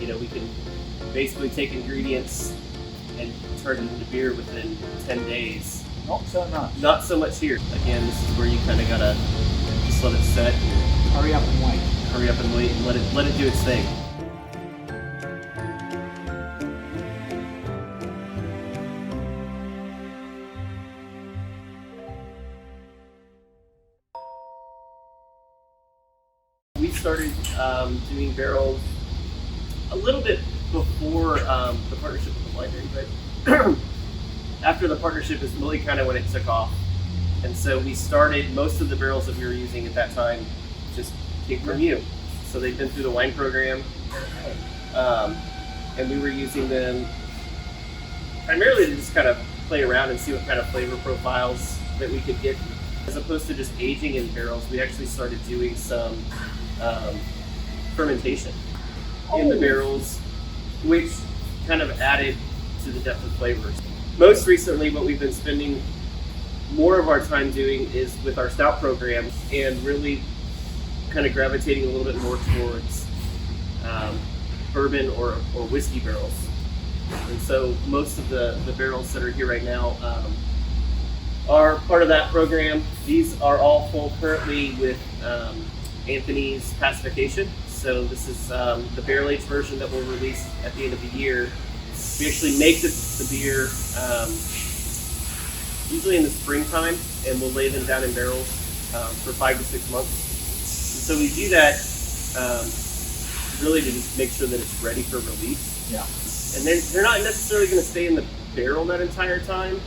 we can basically take ingredients and turn it into beer within 10 days. Not so much. Not so much here. Again, this is where you kind of gotta just let it set. And hurry up and wait. Hurry up and wait and let it do its thing. We started doing barrels a little bit before the partnership with the winery, but after the partnership is really kind of when it took off. And so we started, most of the barrels that we were using at that time just came from you. So they've been through the wine program, and we were using them primarily to just kind of play around and see what kind of flavor profiles that we could get. As opposed to just aging in barrels, we actually started doing some fermentation in the barrels, which kind of added to the depth of flavors. Most recently, what we've been spending more of our time doing is with our stout program and really kind of gravitating a little bit more towards bourbon or whiskey barrels. And so most of the barrels that are here right now are part of that program. These are all full currently with Anthony's pacification. So this is the barrel-aged version that we'll release at the end of the year. We actually make the beer usually in the springtime, and we'll lay them down in barrels for 5 to 6 months. And so we do that really to just make sure that it's ready for release. Yeah. And they're not necessarily going to stay in the barrel that entire time,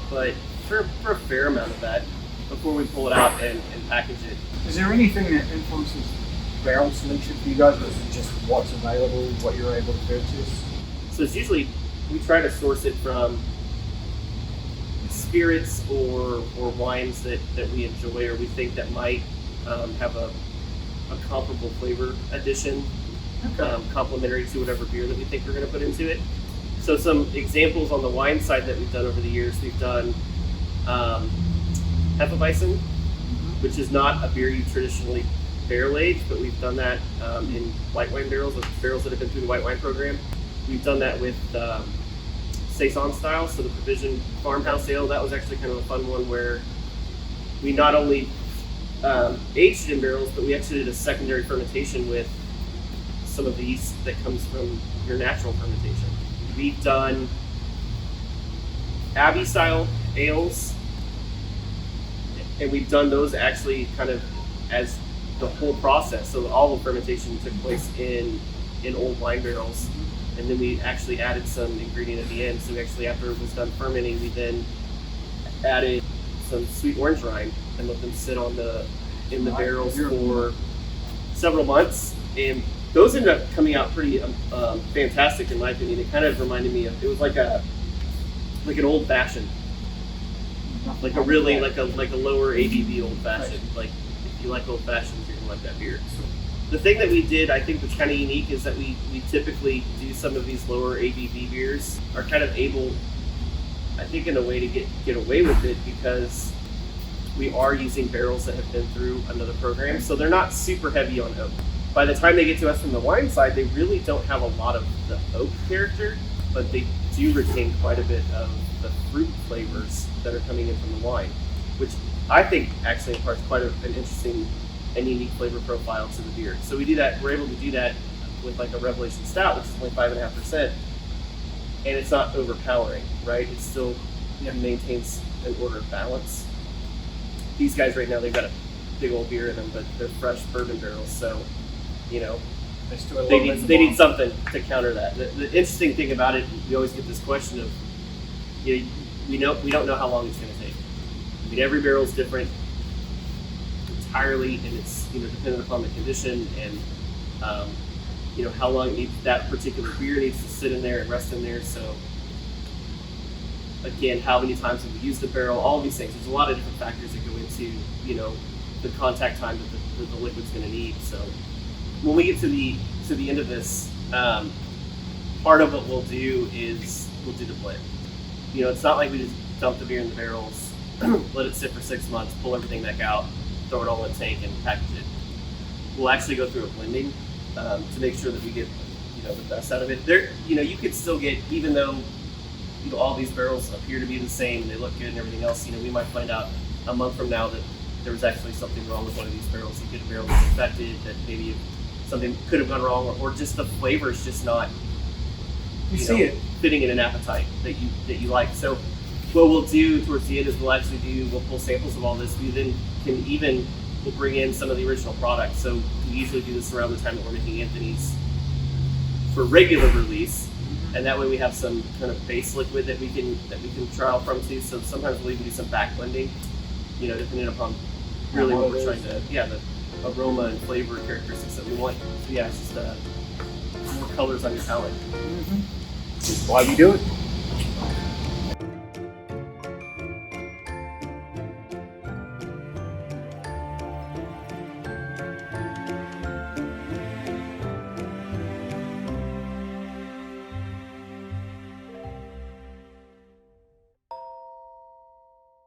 but for a fair amount of that before we pull it out and package it. Is there anything that influences barrel selection for you guys, or is it just what's available, what you're able to purchase? So it's usually, we try to source it from spirits or wines that we enjoy or we think that might have a comparable flavor addition, complementary to whatever beer that we think we're going to put into it. So some examples on the wine side that we've done over the years, we've done Hefeweizen, which is not a beer you traditionally barrel age, but we've done that in white wine barrels, with barrels that have been through the white wine program. We've done that with Saison style, so the Provision Farmhouse Ale. That was actually kind of a fun one where we not only aged it in barrels, but we actually did a secondary fermentation with some of the yeast that comes from your natural fermentation. We've done Abbey style ales, and we've done those actually kind of as the whole process. So all the fermentation took place in old wine barrels, and then we actually added some ingredient at the end. So we actually, after it was done fermenting, we then added some sweet orange rind and let them sit in the barrels for several months. And those ended up coming out pretty fantastic in my opinion. It kind of reminded me of, it was like an old fashioned, like a really like a lower ABV old fashioned. Like if you like old fashions, you're gonna like that beer. The thing that we did, I think, that's kind of unique is that we typically do some of these lower ABV beers are kind of able, I think, in a way to get away with it because we are using barrels that have been through another program, so they're not super heavy on oak. By the time they get to us from the wine side, they really don't have a lot of the oak character, but they do retain quite a bit of the fruit flavors that are coming in from the wine, which I think actually imparts quite an interesting and unique flavor profile to the beer. So we do that. We're able to do that with like a Revelation Stout, which is only 5.5%, and it's not overpowering, right? It still maintains an order of balance. These guys right now, they've got a big old beer in them, but they're fresh bourbon barrels, so they need something to counter that. The interesting thing about it, we always get this question of, we don't know how long it's going to take. I mean, every barrel is different entirely, and it's dependent upon the condition and how long that particular beer needs to sit in there and rest in there. So again, how many times have we used the barrel? All of these things. There's a lot of different factors that go into the contact time that the liquid's going to need. So when we get to the end of this, part of what we'll do is we'll do the blend. It's not like we just dump the beer in the barrels, let it sit for 6 months, pull everything back out, throw it all in a tank and package it. We'll actually go through a blending to make sure that we get the best out of it. There, you could still get, even though all these barrels appear to be the same, they look good and everything else. We might find out a month from now that there was actually something wrong with one of these barrels. You get a barrel that's infected, that maybe something could have gone wrong, or just the flavor is just not fitting in an appetite that you like. So what we'll do towards the end is we'll pull samples of all this. We then we'll bring in some of the original products. So we usually do this around the time that we're making Anthony's for regular release, and that way we have some kind of base liquid that we can trial from too. So sometimes we'll even do some back blending, depending upon really what we're trying to, the aroma and flavor characteristics that we want. So it's just more colors on your palate. Why we do it.